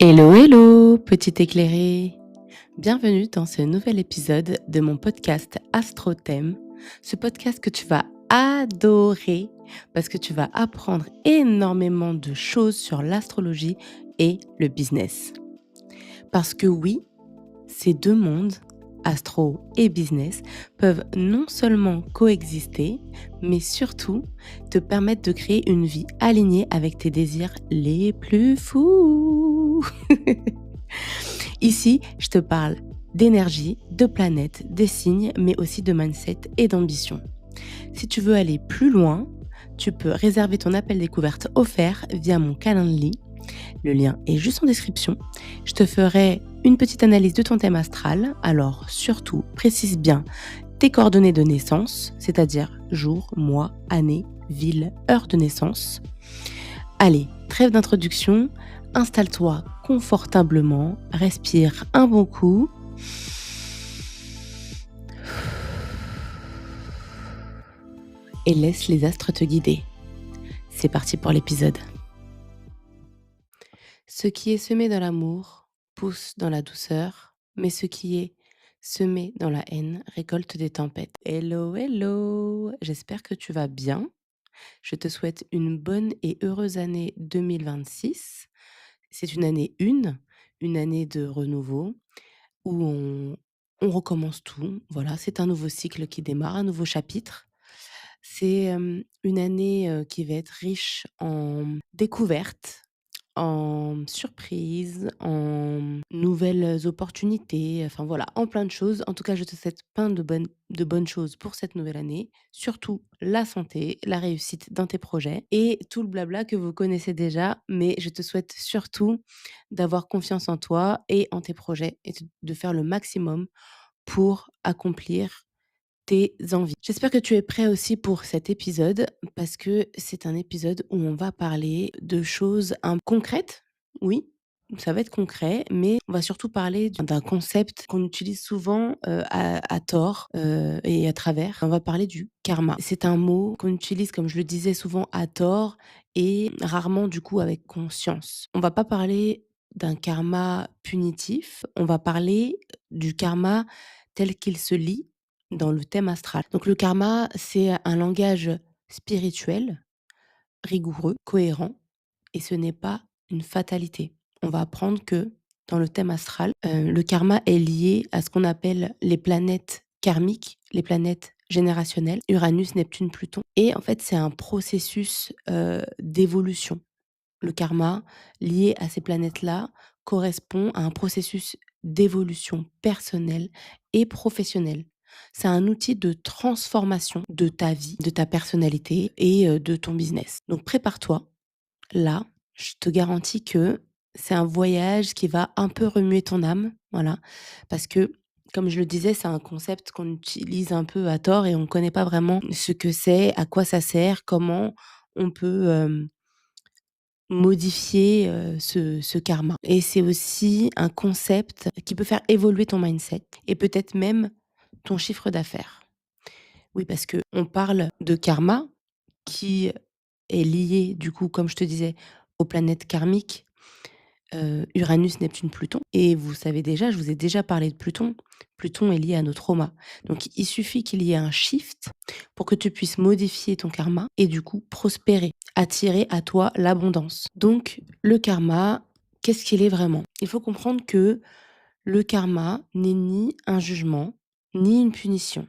Hello, hello, petit éclairé. Bienvenue dans ce nouvel épisode de mon podcast AstroThème. Ce podcast que tu vas adorer parce que tu vas apprendre énormément de choses sur l'astrologie et le business. Parce que oui, ces deux mondes, astro et business, peuvent non seulement coexister, mais surtout te permettre de créer une vie alignée avec tes désirs les plus fous. Ici, je te parle d'énergie, de planètes, des signes, mais aussi de mindset et d'ambition. Si tu veux aller plus loin, tu peux réserver ton appel découverte offert via mon Calendly. Le lien est juste en description. Je te ferai une petite analyse de ton thème astral. Alors surtout, précise bien tes coordonnées de naissance, c'est-à-dire jour, mois, année, ville, heure de naissance. Allez, trêve d'introduction, installe-toi confortablement, respire un bon coup et laisse les astres te guider. C'est parti pour l'épisode. Ce qui est semé dans l'amour pousse dans la douceur, mais ce qui est semé dans la haine récolte des tempêtes. Hello, hello, j'espère que tu vas bien. Je te souhaite une bonne et heureuse année 2026. C'est une année une année de renouveau où on recommence tout. Voilà, c'est un nouveau cycle qui démarre, un nouveau chapitre. C'est une année qui va être riche en découvertes, en surprises, en nouvelles opportunités, enfin voilà, en plein de choses. En tout cas, je te souhaite plein de bonnes choses pour cette nouvelle année. Surtout la santé, la réussite dans tes projets et tout le blabla que vous connaissez déjà. Mais je te souhaite surtout d'avoir confiance en toi et en tes projets et de faire le maximum pour accomplir tes envies. J'espère que tu es prêt aussi pour cet épisode parce que c'est un épisode où on va parler de choses concrètes. Oui, ça va être concret, mais on va surtout parler d'un concept qu'on utilise souvent à tort et à travers. On va parler du karma. C'est un mot qu'on utilise, comme je le disais, souvent à tort et rarement du coup avec conscience. On va pas parler d'un karma punitif, on va parler du karma tel qu'il se lit dans le thème astral. Donc le karma, c'est un langage spirituel, rigoureux, cohérent, et ce n'est pas une fatalité. On va apprendre que dans le thème astral, le karma est lié à ce qu'on appelle les planètes karmiques, les planètes générationnelles, Uranus, Neptune, Pluton. Et en fait, c'est un processus d'évolution. Le karma, lié à ces planètes-là, correspond à un processus d'évolution personnelle et professionnelle. C'est un outil de transformation de ta vie, de ta personnalité et de ton business. Donc prépare-toi. Là, je te garantis que c'est un voyage qui va un peu remuer ton âme, voilà. Parce que, comme je le disais, c'est un concept qu'on utilise un peu à tort et on ne connaît pas vraiment ce que c'est, à quoi ça sert, comment on peut modifier, ce karma et c'est aussi un concept qui peut faire évoluer ton mindset et peut-être même ton chiffre d'affaires. Oui, parce qu'on parle de karma qui est lié du coup, comme je te disais, aux planètes karmiques, Uranus, Neptune, Pluton et vous savez déjà, je vous ai déjà parlé de Pluton. Pluton est lié à nos traumas. Donc il suffit qu'il y ait un shift pour que tu puisses modifier ton karma et du coup prospérer, attirer à toi l'abondance. Donc le karma, qu'est-ce qu'il est vraiment? Il faut comprendre que le karma n'est ni un jugement, ni une punition.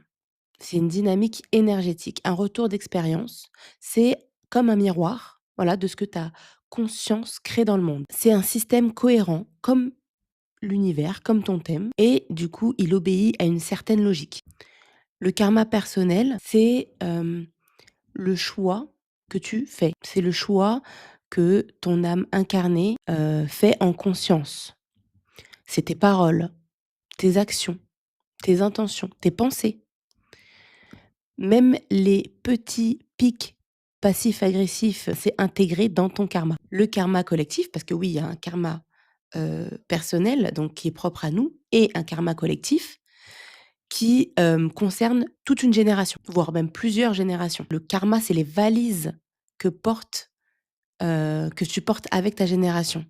C'est une dynamique énergétique, un retour d'expérience. C'est comme un miroir, voilà, de ce que ta conscience crée dans le monde. C'est un système cohérent, comme l'univers, comme ton thème, et du coup, il obéit à une certaine logique. Le karma personnel, c'est le choix que tu fais. C'est le choix que ton âme incarnée fait en conscience. C'est tes paroles, tes actions, tes intentions, tes pensées. Même les petits pics passifs-agressifs, c'est intégré dans ton karma. Le karma collectif, parce que oui, il y a un karma, personnel, donc qui est propre à nous et un karma collectif qui, concerne toute une génération, voire même plusieurs générations. Le karma, c'est les valises que tu portes avec ta génération.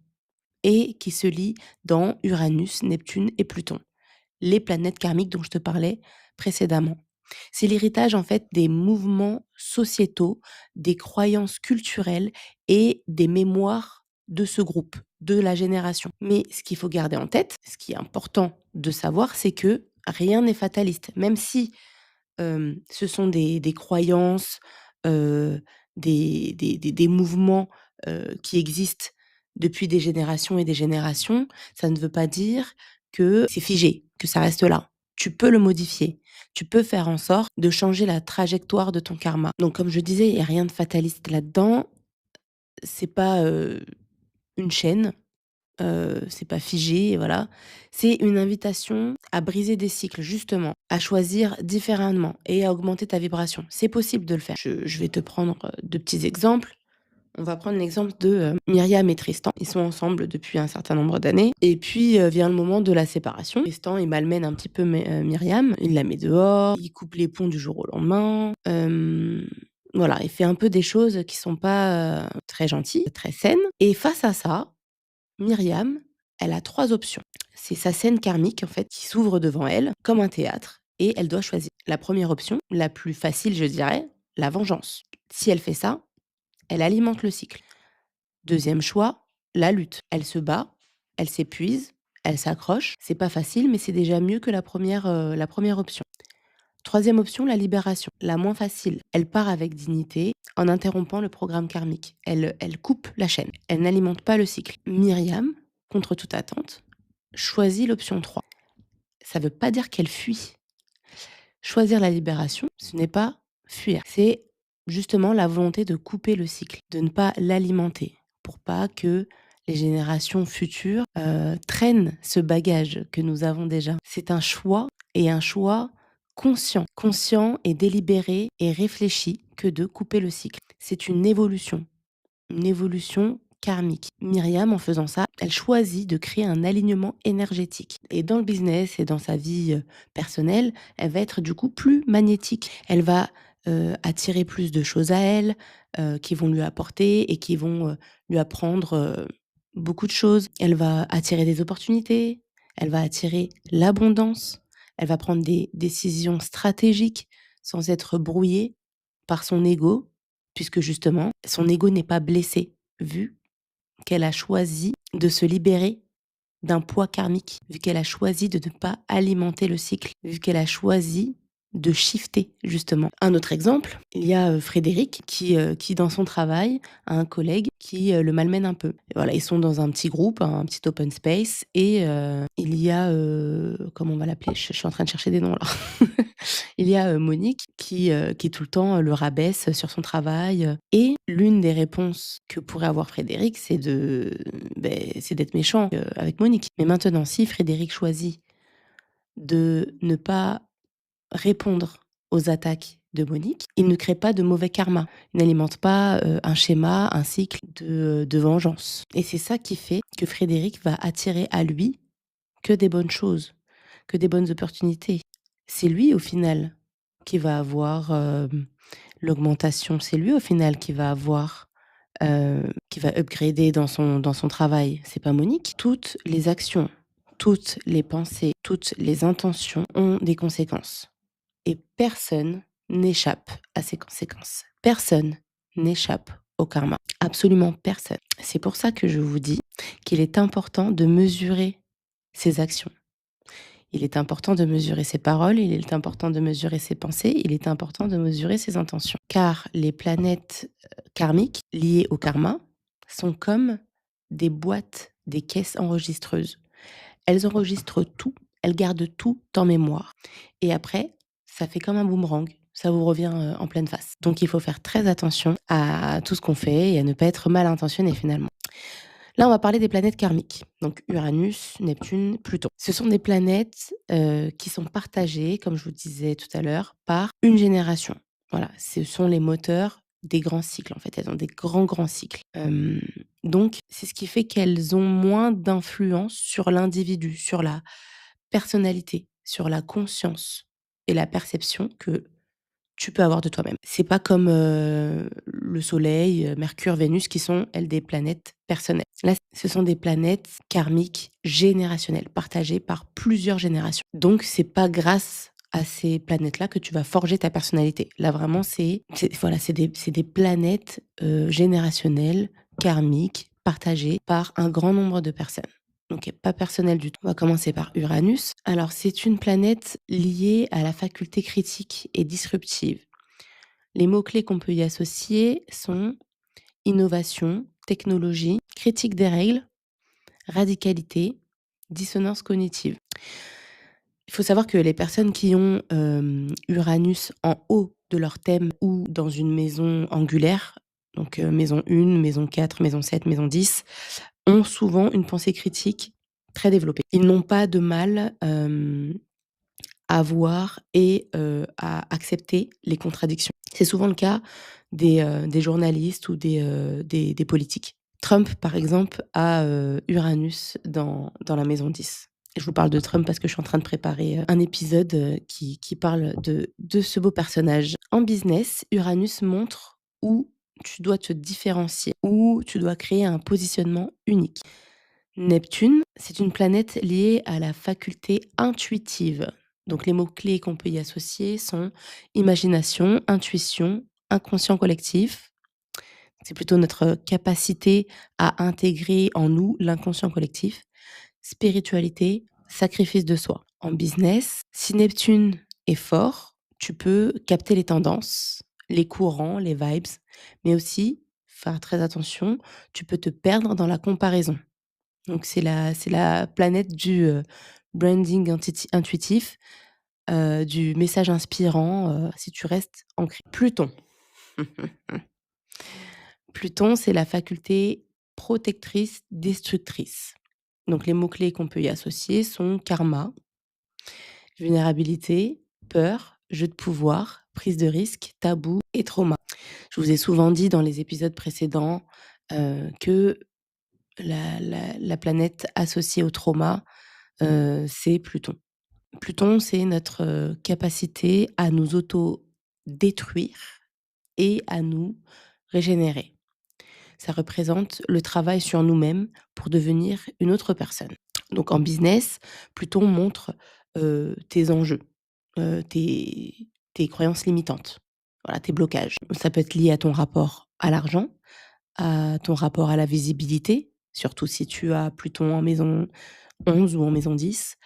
et qui se lie dans Uranus, Neptune et Pluton, les planètes karmiques dont je te parlais précédemment. C'est l'héritage en fait des mouvements sociétaux, des croyances culturelles et des mémoires de ce groupe, de la génération. Mais ce qu'il faut garder en tête, ce qui est important de savoir, c'est que rien n'est fataliste. Même si ce sont des croyances, heu, des mouvements, qui existent depuis des générations et des générations, ça ne veut pas dire que c'est figé, que ça reste là. Tu peux le modifier. Tu peux faire en sorte de changer la trajectoire de ton karma. Donc comme je disais, il y a rien de fataliste là-dedans. C'est pas, une chaîne, c'est pas figé, voilà. C'est une invitation à briser des cycles, justement, à choisir différemment et à augmenter ta vibration. C'est possible de le faire. Je vais te prendre, 2 petits exemples. On va prendre l'exemple de, Myriam et Tristan. Ils sont ensemble depuis un certain nombre d'années et puis, vient le moment de la séparation. Tristan, il malmène un petit peu Myriam, il la met dehors, il coupe les ponts du jour au lendemain, voilà, il fait un peu des choses qui sont pas, très gentilles, très saines et face à ça, Myriam, elle a 3 options. C'est sa scène karmique, en fait, qui s'ouvre devant elle comme un théâtre et elle doit choisir. La première option, la plus facile, je dirais, la vengeance. Si elle fait ça, elle alimente le cycle. Deuxième choix, la lutte. Elle se bat, elle s'épuise, elle s'accroche. C'est pas facile, mais c'est déjà mieux que la première option. Troisième option, la libération, la moins facile. Elle part avec dignité en interrompant le programme karmique. Elle coupe la chaîne. Elle n'alimente pas le cycle. Myriam, contre toute attente, choisit l'option 3. Ça ne veut pas dire qu'elle fuit. Choisir la libération, ce n'est pas fuir. C'est justement la volonté de couper le cycle, de ne pas l'alimenter, pour pas que les générations futures traînent ce bagage que nous avons déjà. C'est un choix et un choix conscient, conscient et délibéré et réfléchi que de couper le cycle. C'est une évolution karmique. Myriam, en faisant ça, elle choisit de créer un alignement énergétique. Et dans le business et dans sa vie personnelle, elle va être du coup plus magnétique. Elle va attirer plus de choses à elle, qui vont lui apporter et qui vont lui apprendre beaucoup de choses. Elle va attirer des opportunités, elle va attirer l'abondance, elle va prendre des décisions stratégiques sans être brouillée par son ego, puisque justement, son ego n'est pas blessé, vu qu'elle a choisi de se libérer d'un poids karmique, vu qu'elle a choisi de ne pas alimenter le cycle, vu qu'elle a choisi de shifter justement. Un autre exemple, il y a Frédéric qui dans son travail a un collègue qui le malmène un peu. Et voilà, ils sont dans un petit groupe, un petit open space et il y a, comment on va l'appeler? Je suis en train de chercher des noms là. Il y a, Monique qui tout le temps, le rabaisse sur son travail, et l'une des réponses que pourrait avoir Frédéric, c'est c'est d'être méchant, avec Monique. Mais maintenant, si Frédéric choisit de ne pas répondre aux attaques de Monique, il ne crée pas de mauvais karma. Il n'alimente pas, un schéma, un cycle de vengeance et c'est ça qui fait que Frédéric va attirer à lui que des bonnes choses, que des bonnes opportunités. C'est lui, au final, qui va avoir, l'augmentation. C'est lui, au final, qui va avoir, qui va upgrader dans son travail. C'est pas Monique. Toutes les actions, toutes les pensées, toutes les intentions ont des conséquences et personne n'échappe à ces conséquences. Personne n'échappe au karma. Absolument personne. C'est pour ça que je vous dis qu'il est important de mesurer ses actions. Il est important de mesurer ses paroles, il est important de mesurer ses pensées, il est important de mesurer ses intentions. Car les planètes karmiques liées au karma sont comme des boîtes, des caisses enregistreuses. Elles enregistrent tout, elles gardent tout en mémoire. Et après, ça fait comme un boomerang. Ça vous revient en pleine face. Donc il faut faire très attention à tout ce qu'on fait et à ne pas être mal intentionné finalement. Là, on va parler des planètes karmiques, donc Uranus, Neptune, Pluton. Ce sont des planètes, qui sont partagées, comme je vous disais tout à l'heure, par une génération. Voilà, ce sont les moteurs des grands cycles, en fait. Elles ont des grands, grands cycles. Donc c'est ce qui fait qu'elles ont moins d'influence sur l'individu, sur la personnalité, sur la conscience et la perception que tu peux avoir de toi-même. C'est pas comme, le Soleil, Mercure, Vénus qui sont, elles, des planètes personnelles. Là, ce sont des planètes karmiques générationnelles, partagées par plusieurs générations. Donc c'est pas grâce à ces planètes-là que tu vas forger ta personnalité. Là, vraiment, c'est voilà, c'est des planètes, générationnelles, karmiques, partagées par un grand nombre de personnes. OK, pas personnel du tout. On va commencer par Uranus. Alors, c'est une planète liée à la faculté critique et disruptive. Les mots-clés qu'on peut y associer sont innovation, technologie, critique des règles, radicalité, dissonance cognitive. Il faut savoir que les personnes qui ont, Uranus en haut de leur thème ou dans une maison angulaire, donc maison 1, maison 4, maison 7, maison 10, ont souvent une pensée critique très développée. Ils n'ont pas de mal, à voir et à accepter les contradictions. C'est souvent le cas des journalistes ou des politiques. Trump, par exemple, a, Uranus dans la maison 10. Je vous parle de Trump parce que je suis en train de préparer, un épisode, qui parle de ce beau personnage. En business, Uranus montre où tu dois te différencier, où tu dois créer un positionnement unique. Neptune, c'est une planète liée à la faculté intuitive. Donc les mots-clés qu'on peut y associer sont imagination, intuition, inconscient collectif. C'est plutôt notre capacité à intégrer en nous l'inconscient collectif. Spiritualité, sacrifice de soi. En business, si Neptune est fort, tu peux capter les tendances, les courants, les vibes, mais aussi, faire très attention, tu peux te perdre dans la comparaison. Donc c'est la planète du, branding intuitif, du message inspirant, si tu restes ancré. Pluton. Pluton, c'est la faculté protectrice, destructrice. Donc les mots-clés qu'on peut y associer sont karma, vulnérabilité, peur, jeu de pouvoir, prise de risque, tabou et trauma. Je vous ai souvent dit dans les épisodes précédents, que la planète associée au trauma, c'est Pluton. Pluton, c'est notre, capacité à nous auto-détruire et à nous régénérer. Ça représente le travail sur nous-mêmes pour devenir une autre personne. Donc en business, Pluton montre, tes enjeux, tes croyances limitantes, voilà, tes blocages. Ça peut être lié à ton rapport à l'argent, à ton rapport à la visibilité, surtout si tu as Pluton en maison 11 ou en maison 10.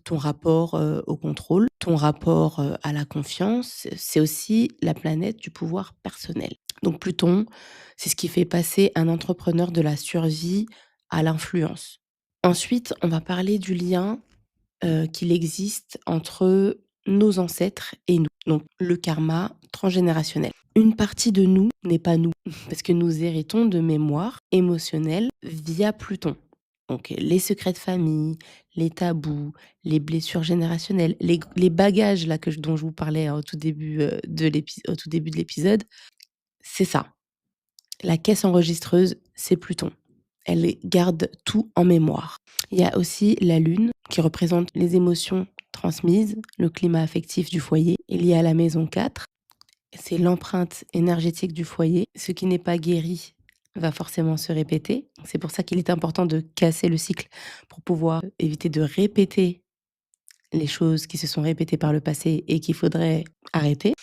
Ton rapport, au contrôle, ton rapport, à la confiance, c'est aussi la planète du pouvoir personnel. Donc Pluton, c'est ce qui fait passer un entrepreneur de la survie à l'influence. Ensuite, on va parler du lien, qu'il existe entre nos ancêtres et nous. Donc le karma transgénérationnel. Une partie de nous n'est pas nous, parce que nous héritons de mémoires émotionnelles via Pluton. Donc les secrets de famille, les tabous, les blessures générationnelles, les bagages là dont je vous parlais, hein, au tout début, au tout début de l'épisode, c'est ça. La caisse enregistreuse, c'est Pluton. Elle garde tout en mémoire. Il y a aussi la lune qui représente les émotions transmises, le climat affectif du foyer. Il y a la maison 4, c'est l'empreinte énergétique du foyer. Ce qui n'est pas guéri va forcément se répéter. C'est pour ça qu'il est important de casser le cycle pour pouvoir éviter de répéter les choses qui se sont répétées par le passé et qu'il faudrait arrêter.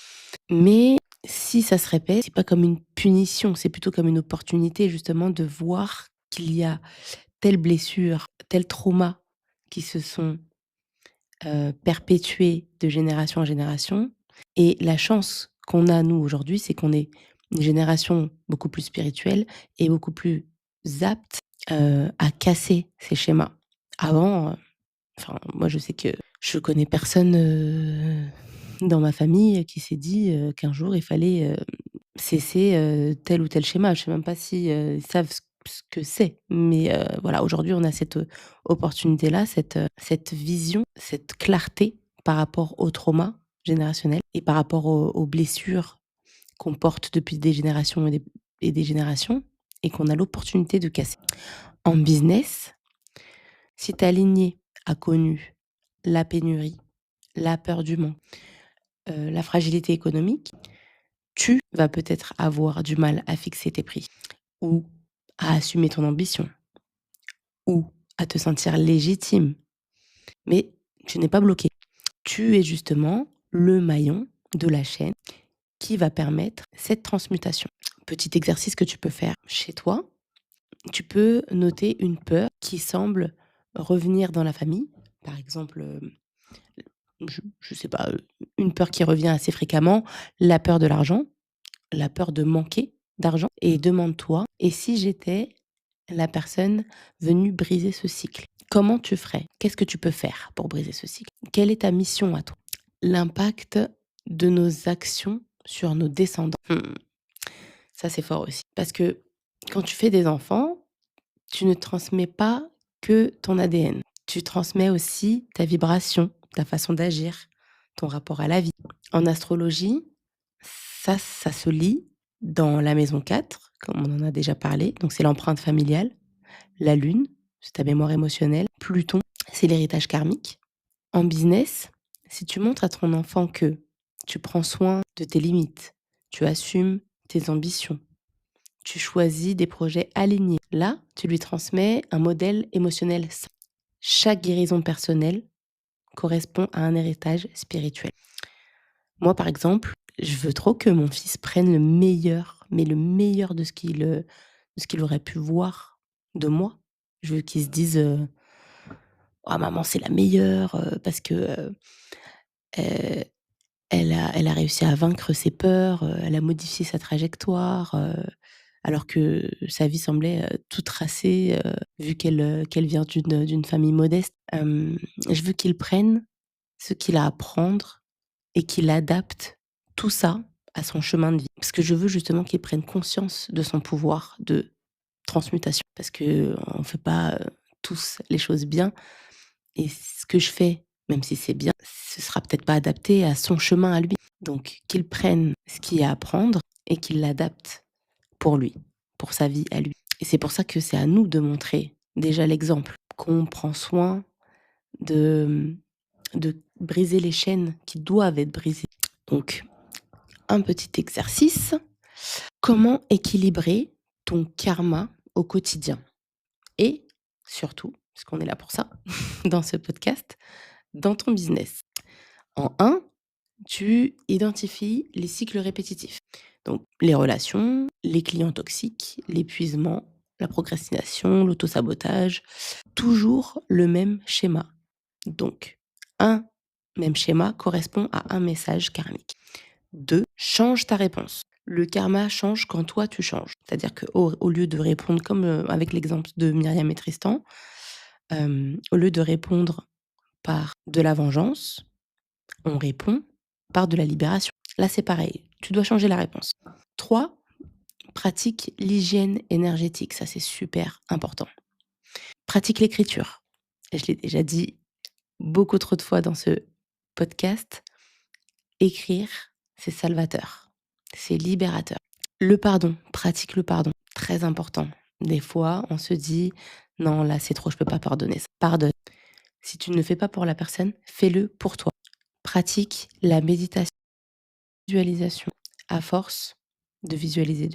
Mais si ça se répète, c'est pas comme une punition, c'est plutôt comme une opportunité justement de voir qu'il y a telle blessure, tel trauma qui se sont, perpétués de génération en génération et la chance qu'on a nous aujourd'hui, c'est qu'on est une génération beaucoup plus spirituelle et beaucoup plus apte, à casser ces schémas. Avant, enfin moi je sais que je connais personne, dans ma famille qui s'est dit, qu'un jour il fallait, cesser, tel ou tel schéma. Je sais même pas si, ils savent ce que c'est. Mais, voilà, aujourd'hui, on a cette, opportunité-là, cette vision, cette clarté par rapport au trauma générationnel et par rapport aux blessures qu'on porte depuis des générations et des générations et qu'on a l'opportunité de casser. En business, si ta lignée a connu la pénurie, la peur du manque, la fragilité économique, Tu vas peut-être avoir du mal à fixer tes prix ou à assumer ton ambition ou à te sentir légitime, mais tu n'es pas bloqué. Tu es justement le maillon de la chaîne qui va permettre cette transmutation. Petit exercice que tu peux faire chez toi, tu peux noter une peur qui semble revenir dans la famille. Par exemple, je sais pas, une peur qui revient assez fréquemment, la peur de l'argent, la peur de manquer d'argent et demande-toi: «Et si j'étais la personne venue briser ce cycle?» Comment tu ferais? Qu'est-ce que tu peux faire pour briser ce cycle? Quelle est ta mission à toi? L'impact de nos actions sur nos descendants. Ça, c'est fort aussi. Parce que quand tu fais des enfants, tu ne transmets pas que ton ADN. Tu transmets aussi ta vibration, ta façon d'agir, ton rapport à la vie. En astrologie, ça se lit dans la maison 4, comme on en a déjà parlé. Donc, c'est l'empreinte familiale. La lune, c'est ta mémoire émotionnelle. Pluton, c'est l'héritage karmique. En business, si tu montres à ton enfant que tu prends soin de tes limites, tu assumes tes ambitions, tu choisis des projets alignés, là, tu lui transmets un modèle émotionnel sain. Chaque guérison personnelle correspond à un héritage spirituel. Moi, par exemple, je veux trop que mon fils prenne le meilleur, mais le meilleur de ce qu'il aurait pu voir de moi. Je veux qu'il se dise, «Oh maman, c'est la meilleure, parce que, heu, elle a réussi à vaincre ses peurs, elle a modifié sa trajectoire, alors que sa vie semblait, toute tracée, vu qu'elle vient d'une famille modeste». Je veux qu'il prenne ce qu'il a à prendre et qu'il adapte tout ça à son chemin de vie. Parce que je veux justement qu'il prenne conscience de son pouvoir de transmutation. Parce qu'on ne fait pas, tous les choses bien et ce que je fais, même si c'est bien, ce sera peut-être pas adapté à son chemin à lui. Donc qu'il prenne ce qu'il y a à prendre et qu'il l'adapte pour lui, pour sa vie à lui. Et c'est pour ça que c'est à nous de montrer déjà l'exemple, qu'on prend soin de, de briser les chaînes qui doivent être brisées. Donc, un petit exercice. Comment équilibrer ton karma au quotidien? Et surtout, parce qu'on est là pour ça, dans ce podcast, dans ton business. En un, tu identifies les cycles répétitifs. Donc, les relations, les clients toxiques, l'épuisement, la procrastination, l'autosabotage, toujours le même schéma. Donc, un même schéma correspond à un message karmique. 2, change ta réponse. Le karma change quand toi tu changes. C'est-à-dire qu'au lieu de répondre comme avec l'exemple de Myriam et Tristan, au lieu de répondre par de la vengeance, on répond par de la libération. Là, c'est pareil, tu dois changer la réponse. 3, pratique l'hygiène énergétique, ça c'est super important. Pratique l'écriture. Et je l'ai déjà dit beaucoup trop de fois dans ce podcast, écrire, c'est salvateur, c'est libérateur. Le pardon, pratique le pardon, très important. Des fois, on se dit: «Non, là, c'est trop, je peux pas pardonner ça». Pardonne. Si tu ne le fais pas pour la personne, fais-le pour toi. Pratique la méditation, visualisation. À force de visualiser,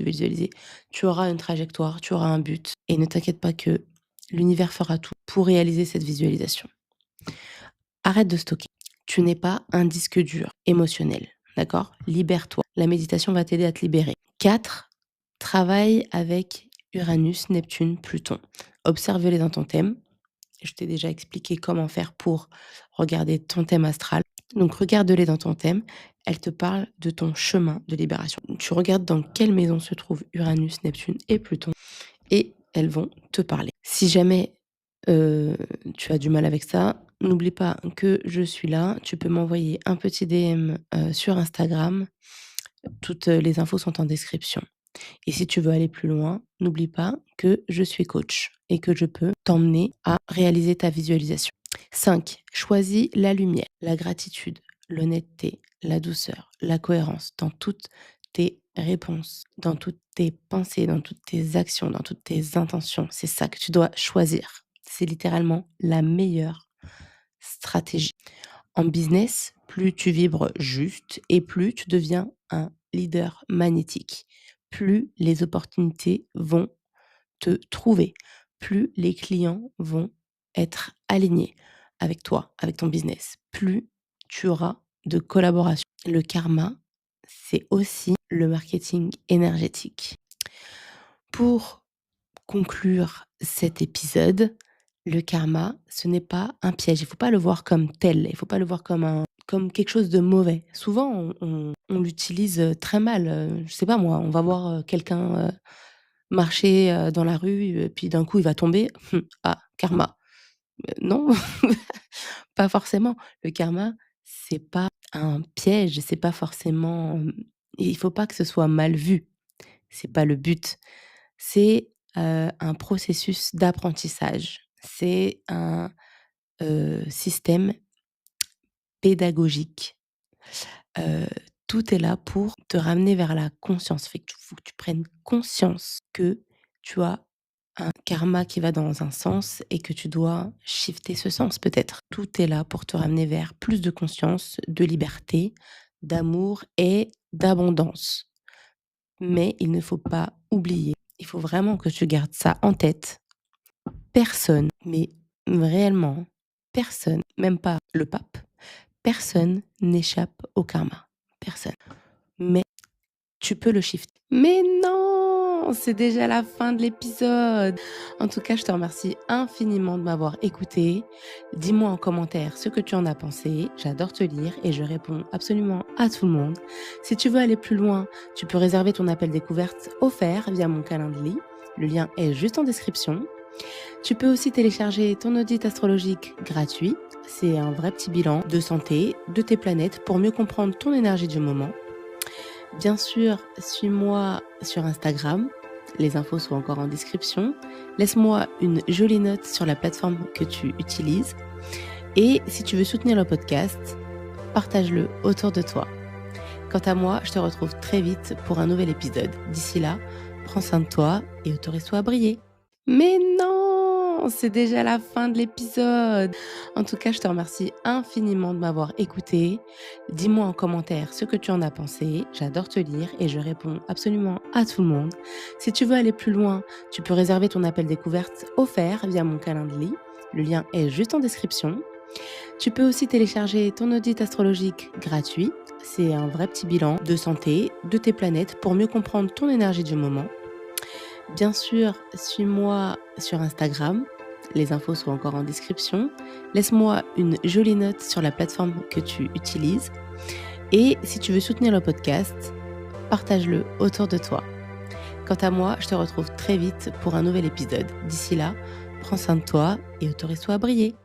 tu auras une trajectoire, tu auras un but et ne t'inquiète pas que l'univers fera tout pour réaliser cette visualisation. Arrête de stocker. Tu n'es pas un disque dur émotionnel, d'accord? Libère-toi. La méditation va t'aider à te libérer. 4, travaille avec Uranus, Neptune, Pluton. Observe-les dans ton thème. Je t'ai déjà expliqué comment faire pour regarder ton thème astral. Donc regarde-les dans ton thème. Elles te parlent de ton chemin de libération. Tu regardes dans quelle maison se trouvent Uranus, Neptune et Pluton et elles vont te parler. Si jamais, tu as du mal avec ça, n'oublie pas que je suis là. Tu peux m'envoyer un petit DM, sur Instagram. Toutes, les infos sont en description. Et si tu veux aller plus loin, n'oublie pas que je suis coach et que je peux t'emmener à réaliser ta visualisation. 5, choisis la lumière, la gratitude, l'honnêteté, la douceur, la cohérence dans toutes tes réponses, dans toutes tes pensées, dans toutes tes actions, dans toutes tes intentions. C'est ça que tu dois choisir. C'est littéralement la meilleure stratégie. En business, plus tu vibres juste et plus tu deviens un leader magnétique, plus les opportunités vont te trouver, plus les clients vont être alignés avec toi, avec ton business, plus tu auras de collaboration. Le karma, c'est aussi le marketing énergétique. Pour conclure cet épisode, le karma, ce n'est pas un piège. Il ne faut pas le voir comme tel. Il ne faut pas le voir comme quelque chose de mauvais. Souvent, on l'utilise très mal. Je sais pas moi, on va voir quelqu'un marcher dans la rue, puis d'un coup, il va tomber. Ah, karma. Non, pas forcément. Le karma, c'est pas un piège. C'est pas forcément. Il faut pas que ce soit mal vu. C'est pas le but. C'est, un processus d'apprentissage. C'est un, système pédagogique. Heu, Tout est là pour te ramener vers la conscience. Fait que faut que tu prennes conscience que tu as un karma qui va dans un sens et que tu dois shifter ce sens peut-être. Tout est là pour te ramener vers plus de conscience, de liberté, d'amour et d'abondance. Mais il ne faut pas oublier, il faut vraiment que tu gardes ça en tête. Personne, mais réellement personne, même pas le pape, personne n'échappe au karma. Personne. Mais tu peux le shifter. Mais non! C'est déjà la fin de l'épisode. En tout cas, je te remercie infiniment de m'avoir écouté. Dis-moi en commentaire ce que tu en as pensé. J'adore te lire et je réponds absolument à tout le monde. Si tu veux aller plus loin, tu peux réserver ton appel découverte offert via mon calendrier. Le lien est juste en description. Tu peux aussi télécharger ton audit astrologique gratuit. C'est un vrai petit bilan de santé de tes planètes pour mieux comprendre ton énergie du moment. Bien sûr, suis-moi sur Instagram. Les infos sont encore en description. Laisse-moi une jolie note sur la plateforme que tu utilises. Et si tu veux soutenir le podcast, partage-le autour de toi. Quant à moi, je te retrouve très vite pour un nouvel épisode. D'ici là, prends soin de toi et autorise-toi à briller. Mais non, c'est déjà la fin de l'épisode. En tout cas, je te remercie infiniment de m'avoir écouté. Dis-moi en commentaire ce que tu en as pensé. J'adore te lire et je réponds absolument à tout le monde. Si tu veux aller plus loin, tu peux réserver ton appel découverte offert via mon calendrier. Le lien est juste en description. Tu peux aussi télécharger ton audit astrologique gratuit. C'est un vrai petit bilan de santé de tes planètes pour mieux comprendre ton énergie du moment. Bien sûr, suis-moi sur Instagram. Les infos sont encore en description. Laisse-moi une jolie note sur la plateforme que tu utilises. Et si tu veux soutenir le podcast, partage-le autour de toi. Quant à moi, je te retrouve très vite pour un nouvel épisode. D'ici là, prends soin de toi et autorise-toi à briller.